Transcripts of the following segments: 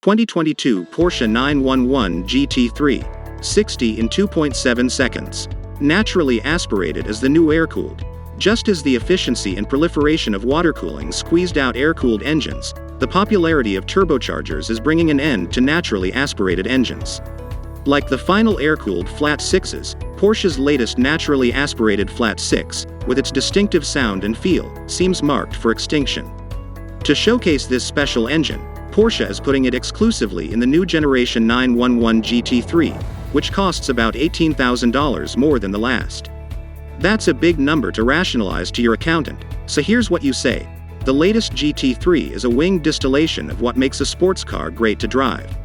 2022 Porsche 911 GT3, 60 in 2.7 seconds. Naturally aspirated as the new air-cooled. Just as the efficiency and proliferation of water cooling squeezed out air-cooled engines, the popularity of turbochargers is bringing an end to naturally aspirated engines. Like the final air-cooled Flat 6s, Porsche's latest naturally aspirated Flat 6, with its distinctive sound and feel, seems marked for extinction. To showcase this special engine, Porsche is putting it exclusively in the new generation 911 GT3, which costs about $18,000 more than the last. That's a big number to rationalize to your accountant, so here's what you say. The latest GT3 is a winged distillation of what makes a sports car great to drive.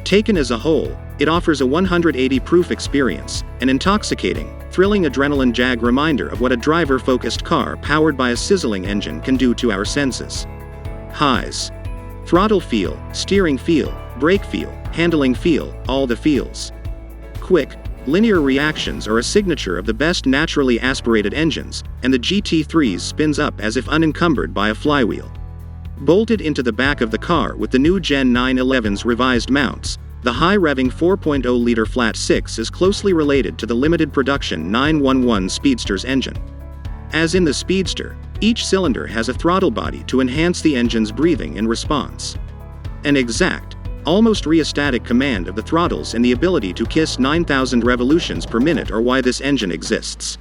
Taken as a whole, it offers a 180-proof experience, an intoxicating, thrilling adrenaline jag reminder of what a driver-focused car powered by a sizzling engine can do to our senses. Highs. Throttle feel, steering feel, brake feel, handling feel, all the feels. Quick, linear reactions are a signature of the best naturally aspirated engines, and the GT3 spins up as if unencumbered by a flywheel. Bolted into the back of the car with the new Gen 911's revised mounts, the high-revving 4.0-liter Flat 6 is closely related to the limited production 911 Speedster's engine. As in the Speedster, each cylinder has a throttle body to enhance the engine's breathing and response. An exact, almost rheostatic command of the throttles and the ability to kiss 9,000 revolutions per minute are why this engine exists.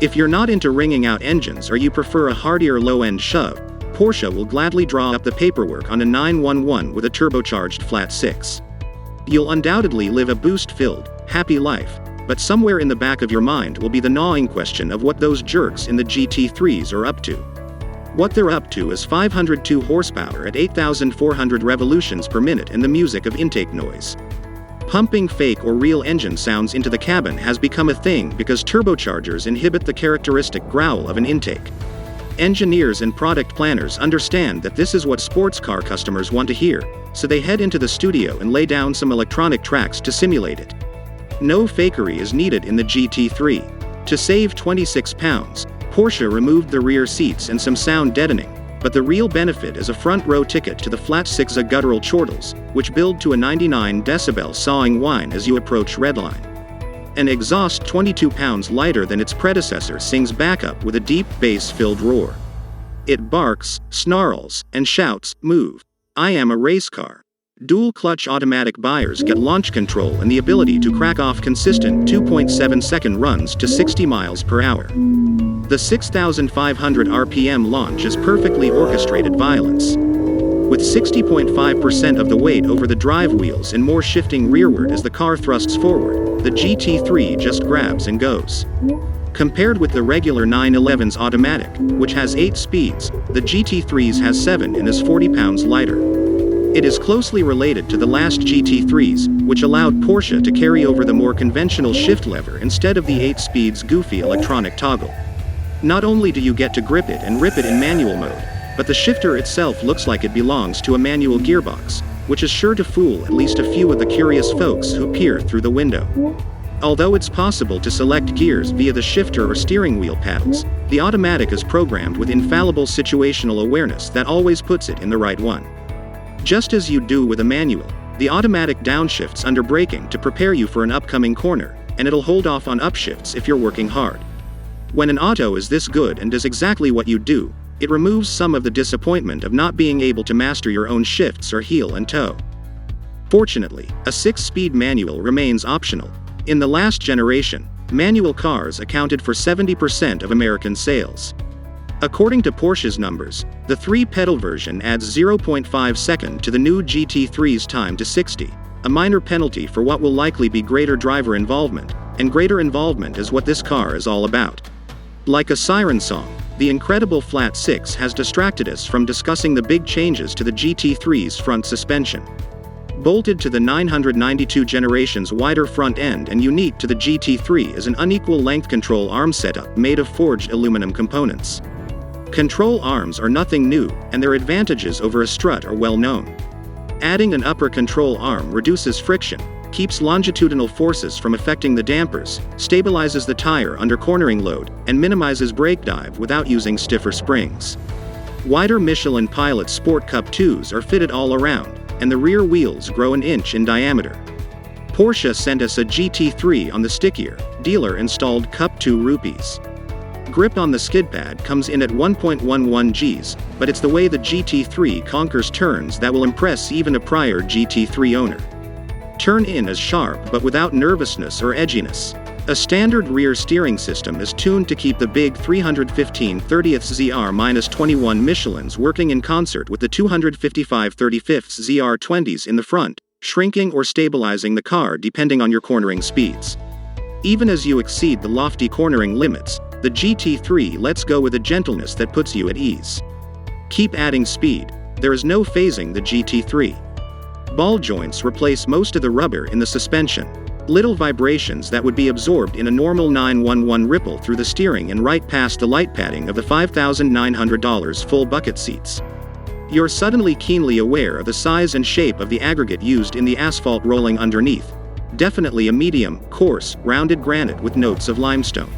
If you're not into ringing out engines or you prefer a heartier low-end shove, Porsche will gladly draw up the paperwork on a 911 with a turbocharged Flat 6. You'll undoubtedly live a boost-filled, happy life, but somewhere in the back of your mind will be the gnawing question of what those jerks in the GT3s are up to. What they're up to is 502 horsepower at 8,400 revolutions per minute and the music of intake noise. Pumping fake or real engine sounds into the cabin has become a thing because turbochargers inhibit the characteristic growl of an intake. Engineers and product planners understand that this is what sports car customers want to hear, so they head into the studio and lay down some electronic tracks to simulate it. No fakery is needed in the GT3. To save 26 pounds, Porsche removed the rear seats and some sound deadening, but the real benefit is a front-row ticket to the Flat 6's guttural chortles, which build to a 99 decibel sawing whine as you approach redline. An exhaust 22 pounds lighter than its predecessor sings backup with a deep bass-filled roar. It barks, snarls, and shouts, "Move. I am a race car." Dual-clutch automatic buyers get launch control and the ability to crack off consistent 2.7-second runs to 60 miles per hour. The 6,500 RPM launch is perfectly orchestrated violence. With 60.5% of the weight over the drive wheels and more shifting rearward as the car thrusts forward, the GT3 just grabs and goes. Compared with the regular 911's automatic, which has 8 speeds, the GT3's has 7 and is 40 pounds lighter. It is closely related to the last GT3s, which allowed Porsche to carry over the more conventional shift lever instead of the 8 speeds goofy electronic toggle. Not only do you get to grip it and rip it in manual mode, but the shifter itself looks like it belongs to a manual gearbox, which is sure to fool at least a few of the curious folks who peer through the window. Although it's possible to select gears via the shifter or steering wheel paddles, the automatic is programmed with infallible situational awareness that always puts it in the right one. Just as you do with a manual, the automatic downshifts under braking to prepare you for an upcoming corner, and it'll hold off on upshifts if you're working hard. When an auto is this good and does exactly what you do, it removes some of the disappointment of not being able to master your own shifts or heel and toe. Fortunately, a 6-speed manual remains optional. In the last generation, manual cars accounted for 70% of American sales. According to Porsche's numbers, the 3-pedal version adds 0.5 seconds to the new GT3's time to 60, a minor penalty for what will likely be greater driver involvement, and greater involvement is what this car is all about. Like a siren song, the incredible Flat 6 has distracted us from discussing the big changes to the GT3's front suspension. Bolted to the 992 generation's wider front end and unique to the GT3 is an unequal length control arm setup made of forged aluminum components. Control arms are nothing new, and their advantages over a strut are well known. Adding an upper control arm reduces friction, keeps longitudinal forces from affecting the dampers, stabilizes the tire under cornering load, and minimizes brake dive without using stiffer springs. Wider Michelin Pilot Sport Cup 2s are fitted all around, and the rear wheels grow an inch in diameter. Porsche sent us a GT3 on the stickier, dealer-installed Cup 2 rupees. Grip on the skid pad comes in at 1.11 Gs, but it's the way the GT3 conquers turns that will impress even a prior GT3 owner. Turn in is sharp but without nervousness or edginess. A standard rear steering system is tuned to keep the big 315/30 ZR-21 Michelins working in concert with the 255/35 ZR-20s in the front, shrinking or stabilizing the car depending on your cornering speeds. Even as you exceed the lofty cornering limits, the GT3 lets go with a gentleness that puts you at ease. Keep adding speed. There is no phasing the GT3. Ball joints replace most of the rubber in the suspension. Little vibrations that would be absorbed in a normal 911 ripple through the steering and right past the light padding of the $5,900 full bucket seats. You're suddenly keenly aware of the size and shape of the aggregate used in the asphalt rolling underneath. Definitely a medium, coarse, rounded granite with notes of limestone.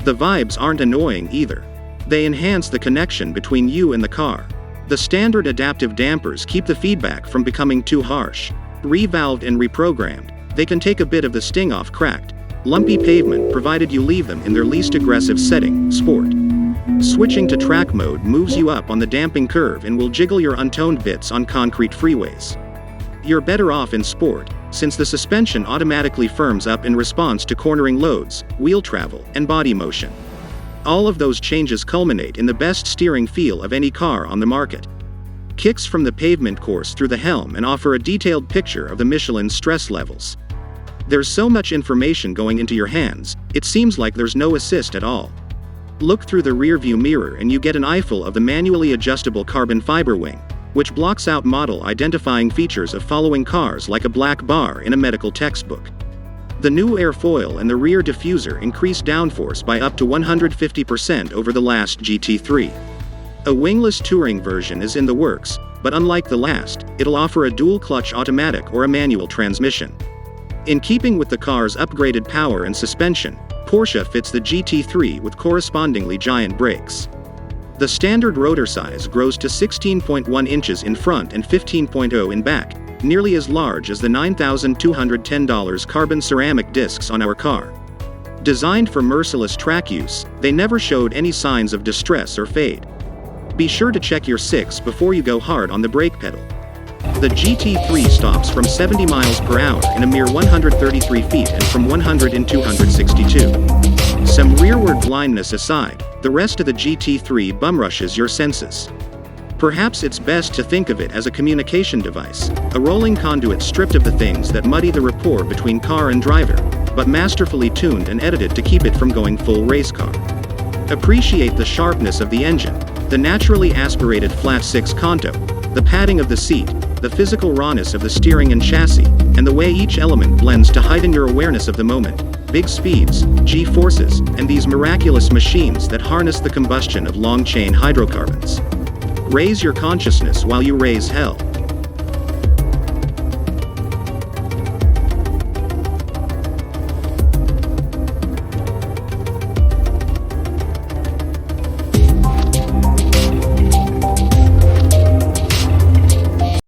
The vibes aren't annoying either. They enhance the connection between you and the car. The standard adaptive dampers keep the feedback from becoming too harsh. Revalved and reprogrammed, they can take a bit of the sting off cracked, lumpy pavement provided you leave them in their least aggressive setting, sport. Switching to track mode moves you up on the damping curve and will jiggle your untoned bits on concrete freeways. You're better off in sport, since the suspension automatically firms up in response to cornering loads, wheel travel, and body motion. All of those changes culminate in the best steering feel of any car on the market. Kicks from the pavement course through the helm and offer a detailed picture of the Michelin's stress levels. There's so much information going into your hands, it seems like there's no assist at all. Look through the rearview mirror and you get an eyeful of the manually adjustable carbon fiber wing, which blocks out model identifying features of following cars like a black bar in a medical textbook. The new airfoil and the rear diffuser increase downforce by up to 150% over the last GT3. A wingless touring version is in the works, but unlike the last, it'll offer a dual-clutch automatic or a manual transmission. In keeping with the car's upgraded power and suspension, Porsche fits the GT3 with correspondingly giant brakes. The standard rotor size grows to 16.1 inches in front and 15.0 in back, nearly as large as the $9,210 carbon ceramic discs on our car. Designed for merciless track use, they never showed any signs of distress or fade. Be sure to check your 6 before you go hard on the brake pedal. The GT3 stops from 70 miles per hour in a mere 133 feet and from 100 in 262. Some rearward blindness aside, the rest of the GT3 bumrushes your senses. Perhaps it's best to think of it as a communication device, a rolling conduit stripped of the things that muddy the rapport between car and driver, but masterfully tuned and edited to keep it from going full race car. Appreciate the sharpness of the engine, the naturally aspirated flat-six Conto, the padding of the seat, the physical rawness of the steering and chassis, and the way each element blends to heighten your awareness of the moment, big speeds, G-forces, and these miraculous machines that harness the combustion of long-chain hydrocarbons. Raise your consciousness while you raise hell.